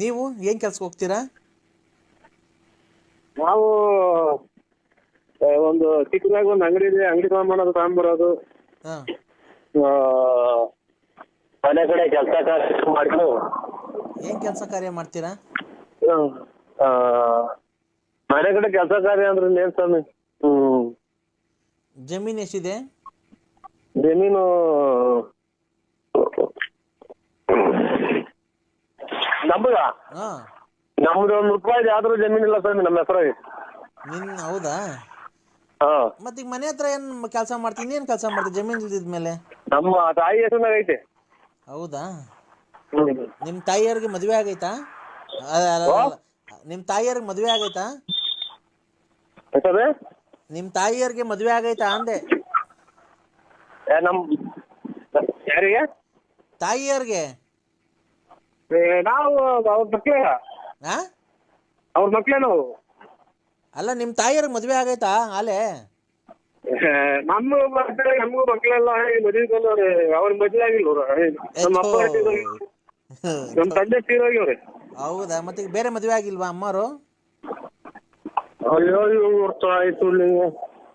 [SPEAKER 3] ನೀವು ಏನ್ ಕೆಲ್ಸಕ್ಕೆ ಹೋಗ್ತೀರಾ?
[SPEAKER 2] ನಾವು ಒಂದು ಚಿಕ್ಕದಾಗಿ ಒಂದು ಅಂಗಡಿ ಇದೆ, ಅಂಗಡಿ ಸಾಮಾನು ತಗೊಂಡ್ಬರೋದು, ಮನೆ ಕಡೆ ಕೆಲಸ ಮಾಡ್ಕೊಂಡು.
[SPEAKER 3] ಏನ್ ಕೆಲಸ ಕಾರ್ಯ ಮಾಡ್ತೀರಾ?
[SPEAKER 2] ಮನೆ ಕಡೆ ಕೆಲಸ ಕಾರ್ಯ ಅಂದ್ರೆ ಏನ್ ಸ್ವಾಮಿ?
[SPEAKER 3] ಜಮೀನ್ ಎಷ್ಟಿದೆ?
[SPEAKER 2] ಜಮೀನು ನಮ್ದ ನಮ್ದು ₹1 ಆದ್ರೂ ಜಮೀನ್ ಇಲ್ಲ ಸ್ವಾಮಿ ನಮ್ಮ ಹೆಸರಾಗಿ.
[SPEAKER 3] ಹೌದಾ? ಮತ್ತೀಗ ಮನೆ ಹತ್ರ ಏನ್ ಕೆಲಸ ಮಾಡ್ತೀನಿ? ಏನ್ ಕೆಲಸ ಮಾಡ್ತೀನಿ ಜಮೀನ್ ಇಲ್ದಿದ್ಮೇಲೆ?
[SPEAKER 2] ನಮ್ಮ ತಾಯಿ ಹೆಸರಿನಾಗ ಐತೆ.
[SPEAKER 3] ಹೌದಾ? ನಿಮ್ ತಾಯಿಯವ್ರಿಗೆ ಮದ್ವೆ ಆಗೈತಾ? ನಿಮ್ ತಾಯಿಯವ್ರಿಗೆ ಮದ್ವೆ ಆಗೈತಾ? ನಿಮ್ ತಾಯಿಯವ್ರಿಗೆ ಮದ್ವೆ ಆಗೈತಾ ಅಂದೆ.
[SPEAKER 2] ನಮ್ ಯಾರಿಗೆ?
[SPEAKER 3] ತಾಯಿಯವ್ರಿಗೆ.
[SPEAKER 2] ನಾವು ಅವ್ರ ಮಕ್ಳೇ. ಅವ್ರ ಮಕ್ಳೇ ನಾವು.
[SPEAKER 3] ಅಲ್ಲ, ನಿಮ್ ತಾಯಿಯವ್ರಿಗೆ ಮದ್ವೆ ಆಗೈತಾ ಆಲೆ?
[SPEAKER 2] ನಮಗೂ ಮಕ್ಳೆಲ್ಲ ಮದ್ವೆ ಬಂದವ್ರೆ. ಅವ್ರ ಮದ್ವೆ ಆಗಿಲ್ಲ. ನಮ್ಮ ಅಪ್ಪ ನಮ್ ತಂದೆ ತೀರೋಗ್ಯವ್ರೆ.
[SPEAKER 3] ಹೌದಾ? ಮತ್ತೆ ಬೇರೆ ಮದ್ವೆ ಆಗಿಲ್ವಾ ಅಮ್ಮರು?
[SPEAKER 2] ಅಯ್ಯೋ ವರ್ಷ ಆಯ್ತು.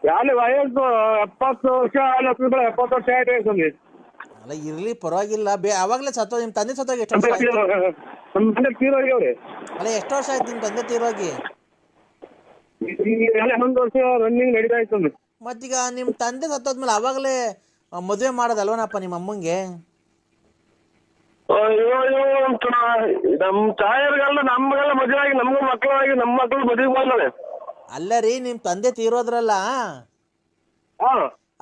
[SPEAKER 2] ಯಾರು ವಯಸ್ಸು 70 ವರ್ಷ 70 ವರ್ಷ ಆಯ್ತು.
[SPEAKER 3] ಅಲ್ಲ ಇರ್ಲಿ, ಪರವಾಗಿಲ್ಲ. ಅವಾಗ್ಲೇ ನಿಮ್ ತಂದೆ ಸತ್ತೋಗಿ ಎಷ್ಟು ವರ್ಷ ಆಯ್ತು?
[SPEAKER 2] ನಮ್ಮ ತಂದೆ ತೀರೋಗ್ಯವ್ರೆ.
[SPEAKER 3] ಅಲ್ಲ, ಎಷ್ಟು ವರ್ಷ ಆಯ್ತು ನಿಮ್ ತಂದೆ ತೀರೋಗಿ?
[SPEAKER 2] 11 ವರ್ಷ ರನ್ನಿಂಗ್ ನಡೀತಾ ಇತ್ತು.
[SPEAKER 3] ಮತ್ತೀಗ ನಿಮ್ ತಂದೆ ಸತ್ತೋದ್ಮೇಲೆ ಅವಾಗಲೇ ಮದುವೆ ಮಾಡೋದಲ್ವನಪ್ಪ ನಿಮ್ಮ ಅಮ್ಮಂಗೆ?
[SPEAKER 2] ಅಯ್ಯೋ ನಮ್ ತಾಯಿಯವ್ರಿಗೆಲ್ಲ ನಮ್ಗೆಲ್ಲ ಮದುವೆ ಆಗಿ ನಮ್ಗೂ ಮಕ್ಕಳು ಆಗಿ ನಮ್ಮ ಮಕ್ಕಳು ಮದುವೆ ಬಂದವೆ.
[SPEAKER 3] ಅಲ್ಲ ರೀ, ನಿಮ್ ತಂದೆ ತೀರೋದ್ರಲ್ಲ,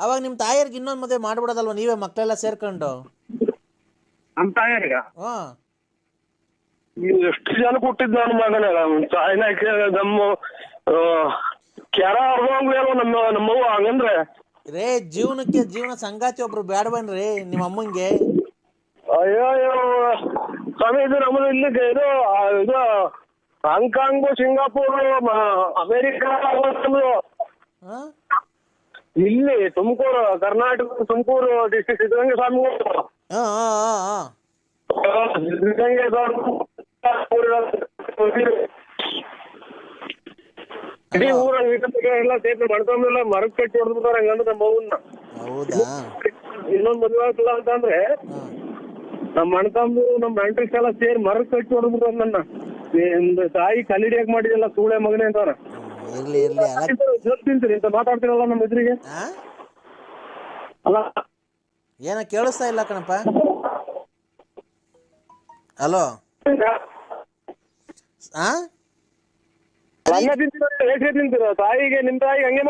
[SPEAKER 3] ಅವಾಗ ನಿಮ್ ತಾಯಿಯರ್ಗೆ ಇನ್ನೊಂದ್ ಮದುವೆ ಮಾಡ್ಬಿಡೋದಲ್ವ ನೀವೇ ಮಕ್ಕಳೆಲ್ಲ ಸೇರ್ಕೊಂಡು?
[SPEAKER 2] ನಮ್ ತಾಯಿಯರ್ಗ ಎಷ್ಟು ಜನ ಕೊಟ್ಟಿದ್ದು ನನ್ನ ಮಗನ ತಾಯಿನ ನಮ್ಮ ಕೆರ ಅರ್ಧಂಗ್ಲೇನೋ ನಮ್ಮವ್ವ ಹಂಗಂದ್ರೆ
[SPEAKER 3] ರೇ. ಜೀವನ ಸಂಗಾತಿ ಒಬ್ರು ಬೇಡವನ್ರಿ ನಿಮ್ಮ ಅಮ್ಮಂಗೆ?
[SPEAKER 2] ಅಯ್ಯೋ ಸ್ವಾಮಿ, ಇದು ನಮ್ಮದು ಇಲ್ಲಿ ಇದು ಹಾಂಗ್ಕಾಂಗು, ಸಿಂಗಾಪುರ್, ಅಮೇರಿಕಾ, ಇಲ್ಲಿ ತುಮಕೂರು, ಕರ್ನಾಟಕ ತುಮಕೂರು ಡಿಸ್ಟ್ರಿಕ್ಟ್ ಸಿದ್ಧಗಂಗೆ ಸ್ವಾಮಿ. ಇಡೀ ಊರಾಗ ಎಲ್ಲ ಸೇರ್ಸಿ ಮಾಡ್ಕೊಂಡೆಲ್ಲ ಮರಕ್ ಕಟ್ಟಿ ಹೊಡೆದ್ಬಿಟ್ಟಾರ. ಹಂಗಂದ್ರೆ ನಮ್ಮ ಅವ್ವನ್ನ.
[SPEAKER 3] ಹೌದಾ?
[SPEAKER 2] ಇನ್ನೊಂದ್ ಮದುವೆ ಆಗ್ತಿಲ್ಲ ಅಂತಂದ್ರೆ ನಮ್ಮ ಅಣ್ತಂಬು ನಮ್ಮ ನೆಂಟ್ರಿಸ್ ಎಲ್ಲ ಸೇರಿ ಮರಕ್ ಕಟ್ಟಿ ಹೊಡೆದ್ಬಿಟ್ಟಾರ ನನ್ನ. ನಿಮ್ದು ತಾಯಿ ಕಲ್ಲಿಡಿಯಾಗ ಮಾಡಿದೆಲ್ಲ ಸೂಳೆ ಮಗನೇ ಅಂತಾರ.
[SPEAKER 4] ಇರ್ಲಿ ಇರ್ಲಿ ಅಲ್ಲ
[SPEAKER 2] ತಿಂತೀರಿ ಇಂತ ಮಾತಾಡ್ತಿರಲ್ಲ ನಮ್ಮ ಎದುರಿಗೆ.
[SPEAKER 4] ಆ?
[SPEAKER 2] ಅಲ್ಲ
[SPEAKER 4] ಏನ ಕೇಳಿಸ್ತಾ ಇಲ್ಲ ಕಣಪ್ಪ. ಹಲೋ ಆ
[SPEAKER 2] ಅನ್ನ ತಿಂತೀರ ಹೇಗೆ ತಿಂತೀರ? ತಾಯಿಗೆ ನಿಮ್ ತಾಯಿಗೆ ಹಂಗೆ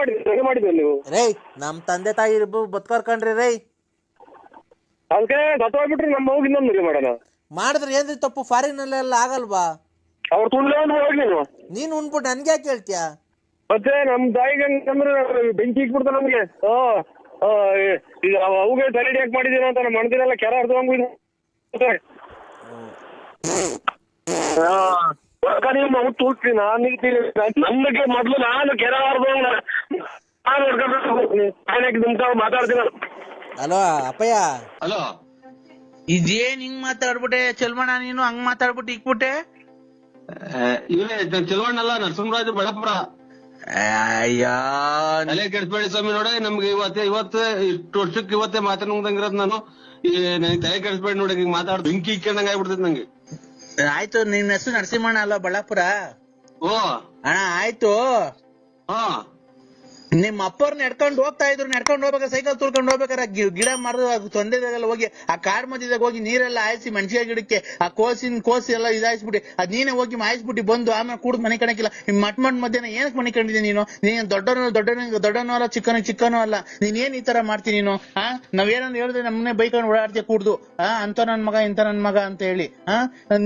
[SPEAKER 2] ಮಾಡಿದ್ರಿ ನೀವು.
[SPEAKER 4] ರೇ ನಮ್ ತಂದೆ ತಾಯಿ ಬದುಕರ್ಕಂಡ್ರಿ ರೇ.
[SPEAKER 2] ಅದಕ್ಕೆ ಸತ್ತೋಗ್ಬಿಟ್ರಿ ನಮ್ಮ ಮಗು ಇನ್ನೊಂದು ಮದುವೆ ಮಾಡೋಣ.
[SPEAKER 4] ಮಾಡಿದ್ರೆ ಏನ್ರಿ ತಪ್ಪು? ಫಾರಿನ್ ಅಲ್ಲೆಲ್ಲ ಆಗಲ್ವಾ?
[SPEAKER 2] ಅವ್ರು ತುಳ್ಳೆ ಒಂದು ಹೋಗಿ
[SPEAKER 4] ನೀನ್ ಉಣ್ಬಿಟ್ಟು ನನ್ಗೆ ಯಾಕೆ ಹೇಳ್ತೀಯ?
[SPEAKER 2] ಮತ್ತೆ ನಮ್ ತಾಯಿಗೆ ಹಂಗಂದ್ರೆ ಬೆಂಕಿ ಇಕ್ಬಿಡ್ತಾರ ನಮ್ಗೆ. ಈಗ ಅವುಗೆ ತಲೆಡಿ ಯಾಕೆ ಮಾಡಿದೀನ ಅಂತ ನಮ್ಮ ಮಣದಿನೆಲ್ಲ ಕೆರ ಅರ್ಧವಂಗ ನೀವು ಮಗು ತೂರ್ತೀನಿ ನಾನು ನಮಗೆ ಮೊದ್ಲು ನಾನು ಕೆರ ಅರ್ಧವಂಗ ನಾನು ಹೊಡ್ಕೊಂಡು ಮಾತಾಡ್ತೀನಿ.
[SPEAKER 4] ಹಲೋ ಅಪ್ಪಯ್ಯ.
[SPEAKER 5] ಹಲೋ
[SPEAKER 3] ಇದೇನ್ ಹಿಂಗ್ ಮಾತಾಡ್ಬಿಟ್ಟೆ ಚೆಲ್ಮಣ್ಣ, ನೀನು ಹಂಗ್ ಮಾತಾಡ್ಬಿಟ್ಟು ಇಕ್ಬಿಟ್ಟೆ.
[SPEAKER 6] ಇವೇ ಚೆಲುವಣ್ಣಲ್ಲ, ನರಸಿಂಹರಾಜು ಬೆಳಪುರ.
[SPEAKER 3] ಅಯ್ಯೋ
[SPEAKER 6] ತಲೆ ಕೆಡಿಸ್ಬೇಡಿ ಸ್ವಾಮಿ. ನೋಡಿ ನಮ್ಗೆ ಇವತ್ತು ಇಷ್ಟು ವರ್ಷಕ್ಕೆ ಇವತ್ತೇ ಮಾತಾಡಂಗಿರೋದು ನಾನು. ನನಗೆ ತಲೆ ಕೆಡಿಸ್ಬೇಡಿ ನೋಡಿ, ಹಿಂಗ್ ಮಾತಾಡ್ ಬೆಂಕಿ ಇಕ್ಕೊಂಡಂಗ ಆಗ್ಬಿಡ್ತೈತಿ ನಂಗೆ.
[SPEAKER 3] ಆಯ್ತು, ನಿನ್ ಹೆಸರು ನರಸಿಂಹಣ್ಣ ಅಲ್ಲ ಬಳ್ಳಾಪುರ?
[SPEAKER 6] ಓ
[SPEAKER 3] ಅಣ್ಣ ಆಯ್ತು.
[SPEAKER 6] ಹಾ
[SPEAKER 3] ನಿಮ್ ಅಪ್ಪವ್ರು ನಡ್ಕೊಂಡು ಹೋಗ್ತಾ ಇದ್ರು, ನಡ್ಕೊಂಡು ಹೋಗ್ಬೇಕಾರೆ ಸೈಕಲ್ ತುಳ್ಕೊಂಡು ಹೋಗ್ಬೇಕಾರೆ ಗಿಡ ಮರದ ತೊಂದರೆದಾಗೆಲ್ಲ ಹೋಗಿ ಆ ಕಾಡ್ ಮಧ್ಯದಾಗ ಹೋಗಿ ನೀರೆಲ್ಲ ಹಾಯಿಸಿ ಮೆಣಸಿನ ಗಿಡಕ್ಕೆ ಆ ಕೋಸಿ ಎಲ್ಲ ಇದಾಯಿಸ್ಬಿಟ್ಟು ಅದ್ ನೀನೇ ಹೋಗಿ ಮಾಯಿಸ್ಬಿಟ್ಟು ಬಂದು ಆಮೇಲೆ ಕೂಡ್ ಮನೆ ಕಣಕಿಲ್ಲ. ಮಟ್ ಮಧ್ಯಾಹ್ನ ಏನಕ್ ಮನೆ ಕಂಡಿದ್ದೆ ನೀನು? ನೀನ್ ದೊಡ್ಡನೂ ಅಲ್ಲ ಚಿಕ್ಕನೂ ಅಲ್ಲ. ನೀನ್ ಏನ್ ಈ ತರ ಮಾಡ್ತೀನಿ ನೀನು? ನಾವೇನಂದ್ ಹೇಳಿದ್ರೆ ನಮ್ಮನೆ ಬೈಕೊಂಡು ಓಡಾಡ್ತೀಯ ಕೂಡ್ದು. ಅಂತ ನನ್ ಮಗ ಇಂತ ನನ್ ಮಗ ಅಂತ ಹೇಳಿ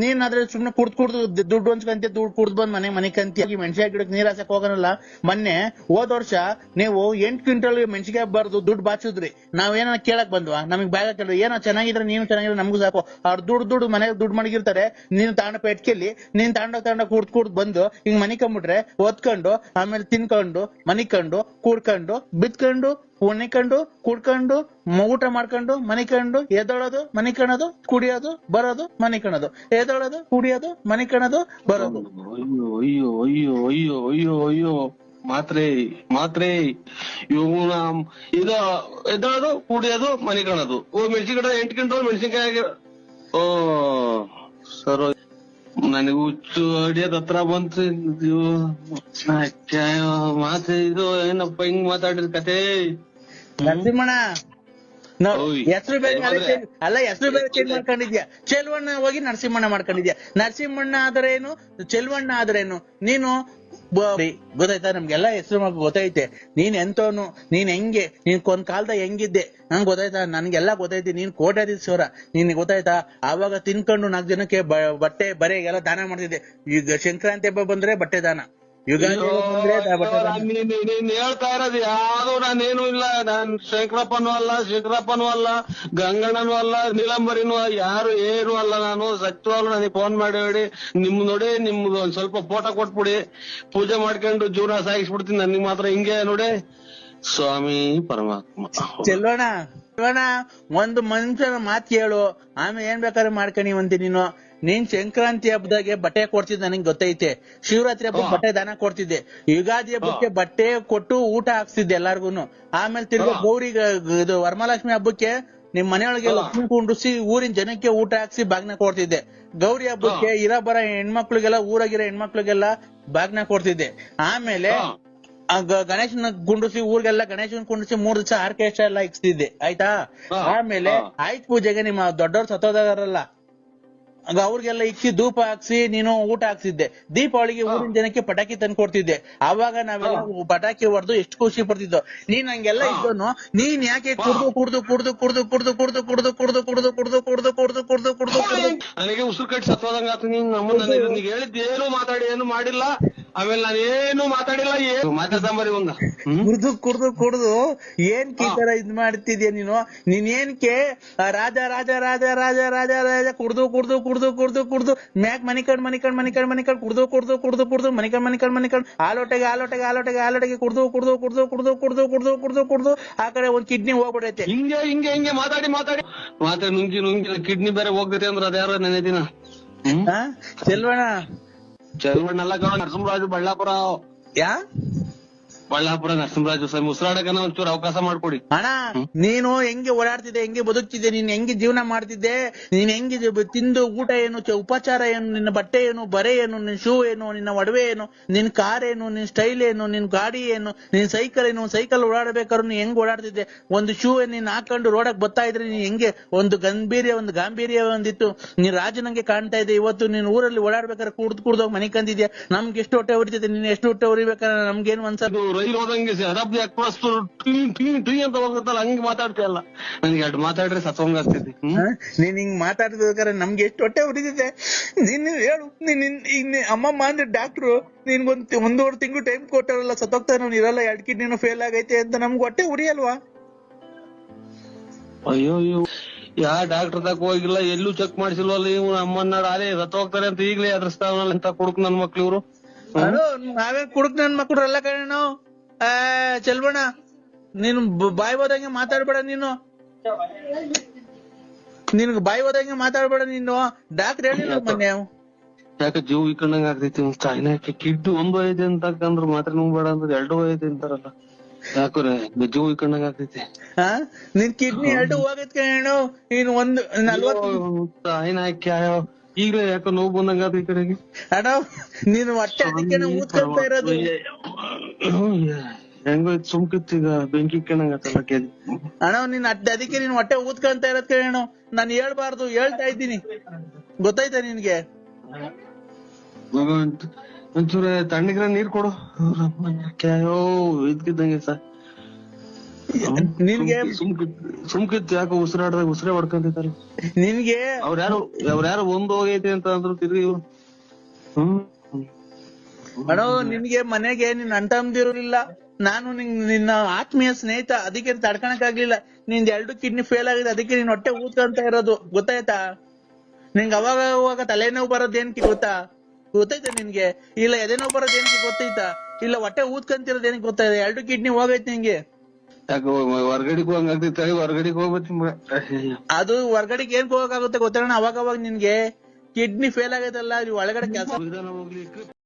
[SPEAKER 3] ನೀನ್ ಆದ್ರೆ ಸುಮ್ನೆ ಕುಡ್ದು ದುಡ್ಡು ಹೊಂಚ್ಕಂತ ದುಡ್ಡು ಕುಡ್ದು ಬಂದ್ ಮನೆ ಕಂತಿ ಮೆಣಸಿನ ಗಿಡಕ್ಕೆ ನೀರ್ ಹಾಸಕ್ ಹೋಗೋನಲ್ಲ. ಮೊನ್ನೆ ಹೋದ ವರ್ಷ ನೀವು 8 ಕ್ವಿಂಟಲ್ ಮೆಣಸಿಗೆ ಬಾರ್ದು ದುಡ್ಡು ಬಾಚಿದ್ರಿ. ನಾವೇನ ಕೇಳಕ್ ಬಂದ್ವಾ? ನಮಗ್ ಬ್ಯಾಗ ಕೇಳಿದ್ರಿ ಏನೋ ಚೆನ್ನಾಗಿದ್ರೆ ನೀನು ಚೆನ್ನಾಗಿದ್ರೆ ನಮಗೂ ಸಾಕು. ಅವ್ರು ದುಡ್ಡು ಮನೆಗೆ ದುಡ್ಡು ಮಡಗಿರ್ತಾರೆ. ನೀನು ತಾಂಡ ಪೆಟ್ಕೆಲ್ಲಿ ನೀನ್ ತಾಂಡ ಕೂಡ್ ಬಂದು ಹಿಂಗ್ ಮನಿಕೊಂಡ್ಬಿಟ್ರೆ ಓದ್ಕೊಂಡು ಆಮೇಲೆ ತಿನ್ಕೊಂಡು ಮನಿಕೊಂಡು ಕೂಡ್ಕೊಂಡು ಬಿತ್ಕೊಂಡು ಮನಿಕೊಂಡು ಕುಡ್ಕೊಂಡು ಊಟ ಮಾಡ್ಕೊಂಡು ಮನಿಕೊಂಡು ಎದೊಳೋದು ಮನಿಕಣದು ಕುಡಿಯೋದು ಬರೋದು ಮನಿಕಣದು ಎದೊಳೋದು ಕುಡಿಯೋದು ಮನಿಕಣದು ಬರೋದು.
[SPEAKER 6] ಅಯ್ಯೋ ಅಯ್ಯೋ ಅಯ್ಯೋ ಅಯ್ಯೋ ಅಯ್ಯೋ ಮಾತ್ರೆ ಇವನ ಇದು ಎದ್ದೋದು ಕುಡಿಯೋದು ಮನೆ ಕಾಣೋದು. ಮೆಣಸಿನ ಗಿಡ 8 ಕ್ವಿಂಟಲ್ ಮೆಣಸಿನ್ಕಾಯಿ. ಓ ಸರ್ ನನಗೆ ಹುಚ್ಚು ಅಡಿಯೋದ್ ಹತ್ರ ಬಂತು. ಮಾತೆ ಇದು ಏನಪ್ಪ ಹಿಂಗ್ ಮಾತಾಡಿದ ಕತೆ?
[SPEAKER 3] ನರಸಿಂಹಣ್ಣ ಹೆಸರು ಬೇರೆ ಅಲ್ಲ, ಹೆಸರು ಬೇರೆ ಚೇಂಜ್ ಮಾಡ್ಕೊಂಡಿದ್ಯಾ. ಚೆಲ್ವಣ್ಣ ಹೋಗಿ ನರಸಿಂಹಣ್ಣ ಮಾಡ್ಕೊಂಡಿದ್ಯಾ. ನರಸಿಂಹಣ್ಣ ಆದ್ರೇನು ಚೆಲ್ವಣ್ಣ ಆದ್ರೇನು? ನೀನು ಗೊತ್ತಾಯ್ತಾ? ನಮ್ಗೆಲ್ಲ ಹೆಸರು ಗೊತ್ತೈತೆ. ನೀನ್ ಎಂತವನು, ನೀನ್ ಹೆಂಗೆ, ನೀನ್ ಒಂದ್ ಕಾಲದಾಗ ಹೆಂಗಿದ್ದೆ ನಂಗೆ ಗೊತ್ತಾಯ್ತಾ? ನನ್ಗೆಲ್ಲಾ ಗೊತ್ತೈತಿ. ನೀನ್ ಕೋಟ್ಯಾಧೀಶ್ವರ, ನಿನ್ ಗೊತ್ತಾಯ್ತಾ? ಆವಾಗ ತಿನ್ಕೊಂಡು 4 ಜನಕ್ಕೆ ಬಟ್ಟೆ ಬರೆಗೆಲ್ಲ ದಾನ ಮಾಡ್ತಿದ್ದೆ. ಈಗ ಸಂಕ್ರಾಂತಿ ಹಬ್ಬ ಬಂದ್ರೆ ಬಟ್ಟೆ ದಾನ, ಯುಗಾದಿ ಬಂದ್ರೆ ಬಟ್ಟೆ ದಾನ.
[SPEAKER 6] ನೀನ್ ಹೇಳ್ತಾ ಇರೋದು ಯಾವ್ದು ನಾನೇನು ಇಲ್ಲ. ನಾನ್ ಶಂಕರಪ್ಪನೂ ಅಲ್ಲ ಗಂಗಣ್ಣನೂ ಅಲ್ಲ ನೀಲಂಬರಿನೂ ಯಾರು ಏನು ಅಲ್ಲ. ನಾನು ಸತ್ಯವಾಗ್ಲು ನನಗೆ ಫೋನ್ ಮಾಡಿ ನೋಡಿ ನಿಮ್ದು ಒಂದ್ ಸ್ವಲ್ಪ ಫೋಟೋ ಕೊಟ್ಬಿಡಿ, ಪೂಜೆ ಮಾಡ್ಕೊಂಡು ಜೀವನ ಸಾಗಿಸ್ಬಿಡ್ತೀನಿ. ನನಗೆ ಮಾತ್ರ ಹಿಂಗೆ ನೋಡಿ ಸ್ವಾಮಿ ಪರಮಾತ್ಮ.
[SPEAKER 3] ಚೆಲ್ವಣ್ಣ ಒಂದು ಮನುಷ್ಯನ ಮಾತ್ ಕೇಳು, ಆಮೇಲೆ ಏನ್ ಬೇಕಾದ್ರೆ ಮಾಡ್ಕೊಂಡಿವಂತಿ ನೀನು. ನೀನ್ ಸಂಕ್ರಾಂತಿ ಹಬ್ಬದಾಗೆ ಬಟ್ಟೆ ಕೊಡ್ತಿದ್ದೆ ನನಗೆ ಗೊತ್ತೈತೆ. ಶಿವರಾತ್ರಿ ಹಬ್ಬಕ್ಕೆ ಬಟ್ಟೆ ದಾನ ಕೊಡ್ತಿದ್ದೆ. ಯುಗಾದಿ ಹಬ್ಬಕ್ಕೆ ಬಟ್ಟೆ ಕೊಟ್ಟು ಊಟ ಹಾಕ್ತಿದ್ದೆ ಎಲ್ಲಾರ್ಗುನು. ಆಮೇಲೆ ತಿರ್ಗಾ ಗೌರಿಗೆ ಇದು ವರಮಹಾಲಕ್ಷ್ಮಿ ಹಬ್ಬಕ್ಕೆ ನಿಮ್ ಮನೆಯೊಳಗೆ ಲಕ್ಷ್ಮಿ ಕುಂಡ್ರಿಸಿ ಊರಿನ ಜನಕ್ಕೆ ಊಟ ಹಾಕ್ಸಿ ಬಾಗ್ನ ಕೊಡ್ತಿದ್ದೆ. ಗೌರಿ ಹಬ್ಬಕ್ಕೆ ಬರ ಹೆಣ್ಮಕ್ಳಿಗೆಲ್ಲ ಊರಾಗಿರೋ ಹೆಣ್ಮಕ್ಳಿಗೆಲ್ಲ ಬಾಗ್ನ ಕೊಡ್ತಿದ್ದೆ. ಆಮೇಲೆ ಗಣೇಶನ ಕುಂಡ್ರಿಸಿ ಊರಿಗೆಲ್ಲ ಗಣೇಶನ್ ಕುಂಡ್ರಿಸಿ 3 ದಿವಸ ಆರ್ಕೆಸ್ಟ್ರಾ ಎಲ್ಲ ಇಕ್ಸ್ತಿದ್ದೆ. ಆಯ್ತಾ? ಆಮೇಲೆ ಆಯ್ತು ಪೂಜೆಗೆ ನಿಮ್ಮ ದೊಡ್ಡವ್ರು ಸತ್ತೋದಾರಲ್ಲ ಅವ್ರಿಗೆಲ್ಲ ಇಕ್ಕಿ ಧೂಪ ಹಾಕ್ಸಿ ನೀನು ಊಟ ಹಾಕ್ಸಿದ್ದೆ. ದೀಪಾವಳಿಗೆ ಊರಿನ ಜನಕ್ಕೆ ಪಟಾಕಿ ತಂದು ಕೊಡ್ತಿದ್ದೆ. ಆವಾಗ ನಾವೆಲ್ಲ ಪಟಾಕಿ ಹೊಡೆದು ಎಷ್ಟು ಖುಷಿ ಪಡ್ತಿದ್ದೋ. ನೀನ್ ಹಂಗೆಲ್ಲ ಇದ್ದೋನು ನೀನ್ ಯಾಕೆ
[SPEAKER 6] ನನಗೆ ಉಸಿರು ಕಟ್ಟಿ ಸತ್ತೋದಂಗ ಆತು. ನೀನ್ ನನಗೆ ಹೇಳಿದ್ದು ಏನು ಮಾತಾಡಿ ಏನು ಮಾಡಿಲ್ಲ. ಆಮೇಲೆ ನಾನೇನು ಮಾತಾಡಿಲ್ಲ. ಏನು ಮಾತಾಡ್ಸಂಬರಿ ಒಂದ
[SPEAKER 3] ಕುಡ್ದು ಏನ್ ಈ ತರ ಇದ್ ಮಾಡ್ತಿದ್ಯಾ ನೀನು? ನೀನ್ ಏನ್ಕೆ ರಾಜ ರಾಜ ರಾಜ ರಾಜ ರಾಜ ರಾಜ ಕುಡ್ದು ಮ್ಯಾಕ್ ಮನಿಕಂಡ್ ಕುಡ್ದು ಮನಿಕಂಡ್ ಆಲೋಟೆಗೆ ಕುಡ್ದು ಆ ಕಡೆ ಒಂದ್ ಕಿಡ್ನಿ ಹೋಗ್ಬಿಡೈತೆ.
[SPEAKER 6] ಹಿಂಗೆ ಮಾತಾಡಿ ನುಂಗಿ ಕಿಡ್ನಿ ಬೇರೆ ಹೋಗ್ತೈತೆ ಅಂದ್ರೆ ಅದ್ಯಾರ ನೆನೆ ದಿನ.
[SPEAKER 3] ಚೆಲ್ವಣ್ಣ
[SPEAKER 6] ನರಸಿಂಹರಾಜು ಬಳ್ಳಾಪುರ.
[SPEAKER 3] ಯಾ
[SPEAKER 6] ಬಳ್ಳಾಪುರ ನರಸಿಂಹರಾಜು ಸ್ವಾಮಿ ಉಸಿರಾಡಕನ ಒಂಚೂರು ಅವಕಾಶ ಮಾಡ್ಕೊಡಿ.
[SPEAKER 3] ಅಣ್ಣ ನೀನು ಹೆಂಗೆ ಓಡಾಡ್ತಿದ್ದೆ, ಹೆಂಗೆ ಬದುಕ್ತಿದ್ದೆ, ನೀನ್ ಹೆಂಗೆ ಜೀವನ ಮಾಡ್ತಿದ್ದೆ, ನೀನ್ ಹೆಂಗೆ ತಿಂದು ಊಟ ಏನು, ಉಪಚಾರ ಏನು, ನಿನ್ನ ಬಟ್ಟೆ ಏನು, ಬರೆ ಏನು, ನಿನ್ ಶೂ ಏನು, ನಿನ್ನ ಒಡವೆ ಏನು, ನಿನ್ ಕಾರ್ ಏನು, ನಿನ್ ಸ್ಟೈಲ್ ಏನು, ನಿನ್ ಗಾಡಿ ಏನು, ನಿನ್ ಸೈಕಲ್ ಏನು, ಸೈಕಲ್ ಓಡಾಡ್ಬೇಕಾದ್ರು ನೀನ್ ಹೆಂಗ್ ಓಡಾಡ್ತಿದ್ದೆ, ಒಂದು ಶೂ ನೀನ್ ಹಾಕೊಂಡು ರೋಡಕ್ ಬರ್ತಾ ಇದ್ರೆ ನೀನ್ ಹೆಂಗೆ ಒಂದು ಗಾಂಭೀರ್ಯ ಒಂದಿತ್ತು, ನೀನ್ ರಾಜನಂಗೆ ಕಾಣ್ತಾ ಇದೆ. ಇವತ್ತು ನೀನ್ ಊರಲ್ಲಿ ಓಡಾಡ್ಬೇಕಾದ್ರೆ ಕುಡ್ದೋಗ್ ಮನೆ ಕಂದಿದ್ಯಾ. ನಮ್ಗೆ ಎಷ್ಟು ಹೊಟ್ಟೆ ಹೊಡಿತೈತೆ, ನೀನ್ ಎಷ್ಟು ಹೊಟ್ಟೆ ಹೊಡಿಬೇಕಾದ್ರೆ ನಮ್ಗೇನು ಅನ್ಸಲ್ಲ.
[SPEAKER 6] ರೈಲ್ ಹೋದಂಗೆ ಅದಾಬ್ದಿ ಹಾಕ್ಬಾರ್ದು ಟೀ ಅಂತ ಹೋಗುತ್ತಲ್ಲ ಹಂಗೆ ಮಾತಾಡ್ತೀಯಲ್ಲ. ನನ್ಗೆ ಎರಡು ಮಾತಾಡ್ರೆ ಸತ್ವಂಗ ಆಗ್ತೈತಿ.
[SPEAKER 3] ನೀನ್ ಹಿಂಗ್ ಮಾತಾಡ್ಬೇಕಾದ್ರೆ ನಮ್ಗೆ ಎಷ್ಟು ಹೊಟ್ಟೆ ಹೊಡಿತೈತೆ. ನೀನ್ ಹೇಳು, ನೀನ್ ಅಮ್ಮಮ್ಮ ಅಂದ್ರೆ ಡಾಕ್ಟ್ರು ನಿನ್ಗೊಂದ್ 1.5 ತಿಂಗಳು ಟೈಮ್ ಕೊಟ್ಟಾರಲ್ಲ, ಸತ್ತೋಗ್ತಾನ ಇರಲ್ಲ, 2 ಕಿಡ್ನಿನೂ ಫೇಲ್ ಆಗೈತೆ ಅಂತ ನಮ್ಗೆ ಹೊಟ್ಟೆ ಉರಿಯಲ್ವಾ?
[SPEAKER 6] ಅಯ್ಯೋ ಯಾ ಡಾಕ್ಟರ್ ತಕ ಹೋಗಿಲ್ಲ, ಎಲ್ಲೂ ಚೆಕ್ ಮಾಡಿಸಿಲ್ವಲ್ಲ. ಇವ್ನು ಅಮ್ಮನ್ನ ಅದೇ ಸತ್ತೋಗ್ತಾರೆ ಅಂತ ಈಗ್ಲೇ ಅದ್ರಸ್ತಾವನಲ್ಲ ಅಂತ ಕೊಡುಕ್ ನನ್ ಮಕ್ಳು ಇವ್ರು.
[SPEAKER 3] ನಾವೇ ಕುಡುಕ್ ನನ್ ಮಕ್ಳು ಎಲ್ಲ ಕಣ. ಚೆಲ್ಬಣ್ಣ ನೀನು ಬಾಯಿ ಹೋದಂಗೆ ಮಾತಾಡ್ಬೇಡ, ನಿನ್ಗೆ ಬಾಯಿ ಹೋದಂಗೆ ಮಾತಾಡ್ಬೇಡ ನೀನು. ಡಾಕ್ಟರ್ ಹೇಳಿಲ್ಲ ಮೊನ್ನೆ.
[SPEAKER 6] ಯಾಕೆ ಜೀವ ಇಕ್ಕಂಡಂಗ ಆಗ್ತೈತಿ. ಚಾಯ್ನಾಕ್ಕೆ ಕಿಡ್ಡು 1 ಐತೆ ಅಂತಂದ್ರ ಮಾತ್ರ ನುಂಗ್ಬೇಡ ಅಂದ್ರೆ 2 ಐತೆ ಅಂತಾರಲ್ಲ. ಯಾಕ್ರೆ ಜೀವ ಇಕ್ಕಂಡಂಗ ಆಗ್ತೈತಿ.
[SPEAKER 3] ನಿನ್ ಕಿಡ್ನಿ 2 ಹೋಗೈತ್ ಕಣು. ನೀನ್ 40
[SPEAKER 6] ಚಾಯ್ನಾಕ್ಕೆ ಈಗಲೇ ಯಾಕೋ ನೋವು ಬಂದಂಗ ಈ ಕಡೆಗೆ.
[SPEAKER 3] ಅಣ್ಣ ನೀನು ಹೊಟ್ಟೆ ಅದಕ್ಕೆ ಊದ್ಕೊಳ್ತಾ ಇರೋದು.
[SPEAKER 6] ಹೆಂಗೋ ಸುಮ್ಕಿತ್ತು ಈಗ ಬೆಂಕಿ ಇಕ್ಕಂಡಂಗ ಆತಲ್ಲ ಕೇಳಿ.
[SPEAKER 3] ಅಣ್ಣ ನೀನ್ ಅದಕ್ಕೆ ನೀನ್ ಹೊಟ್ಟೆ ಊದ್ಕೊಂತ ಇರೋದ್ ಕೇಳೋಣ. ನಾನು ಹೇಳ್ಬಾರ್ದು, ಹೇಳ್ತಾ ಇದ್ದೀನಿ, ಗೊತ್ತಾಯ್ತಾ ನಿನ್ಗೆ?
[SPEAKER 6] ಒಂಚೂರು ತಣ್ಣಗಿರ ನೀರ್ ಕೊಡು. ಅಯ್ಯೋ ಇದ್ಕಿದ್ದಂಗೆ ಸರ್
[SPEAKER 3] ನಿನ್ಗೆ
[SPEAKER 6] ಸುಮ್ಕಿತ್ತು ಯಾಕೋ ಉಸಿರೇ ಹೊಡ್ಕೊಂತಿದ್ದಾರೆ
[SPEAKER 3] ನಿನ್ಗೆ.
[SPEAKER 6] ಅವ್ರ್ಯಾರು ಒಂದ್ ಹೋಗೈತಿ ಅಂತ ಅಂದ್ರು ತಿರ್ಗಿ ಇವ್ರು.
[SPEAKER 3] ಅಣ್ಣ ನಿನ್ಗೆ ಮನೆಗೆ ನಿನ್ ಅಣ್ತಂದಿರಲಿಲ್ಲ, ನಾನು ನಿನ್ನ ಆತ್ಮೀಯ ಸ್ನೇಹಿತ, ಅದಕ್ಕೆ ತಡ್ಕಣಕ್ ಆಗ್ಲಿಲ್ಲ. ನಿಂದ್ 2 ಕಿಡ್ನಿ ಫೇಲ್ ಆಗಿದೆ, ಅದಕ್ಕೆ ನೀನ್ ಹೊಟ್ಟೆ ಊದ್ಕೊಂತ ಇರೋದು, ಗೊತ್ತಾಯ್ತಾ? ನಿನ್ಗೆ ಅವಾಗ ತಲೆನೋವು ಬರೋದೇನಕ್ಕೆ ಗೊತ್ತಾಯ್ತಾ ನಿನ್ಗೆ? ಇಲ್ಲ ಎದೆನೋವು ಬರೋದೇನಕ್ಕೆ ಗೊತ್ತೈತಾ? ಇಲ್ಲ ಹೊಟ್ಟೆ ಊದ್ಕೊಂತಿರೋದ್ ಏನಕ್ಕೆ ಗೊತ್ತಾಯ್ತಾ? 2 ಕಿಡ್ನಿ ಹೋಗೈತಿ ನಿಂಗೆ.
[SPEAKER 6] ಯಾಕೆ ಹೊರ್ಗಡೆಗೆ ಹೋಗಂಗಾಗ್ತೈತೆ, ಹೊರ್ಗಡೆಗೆ ಹೋಗ್ಬೇಕು.
[SPEAKER 3] ಅದು ಹೊರ್ಗಡೆಗೆ ಏನ್ ಹೋಗಕ್ಕಾಗುತ್ತೆ ಗೊತ್ತಣ್ಣ? ಅವಾಗ ನಿನ್ಗೆ ಕಿಡ್ನಿ ಫೇಲ್ ಆಗೈತಲ್ಲ, ಒಳಗಡೆ ಕೆಲಸ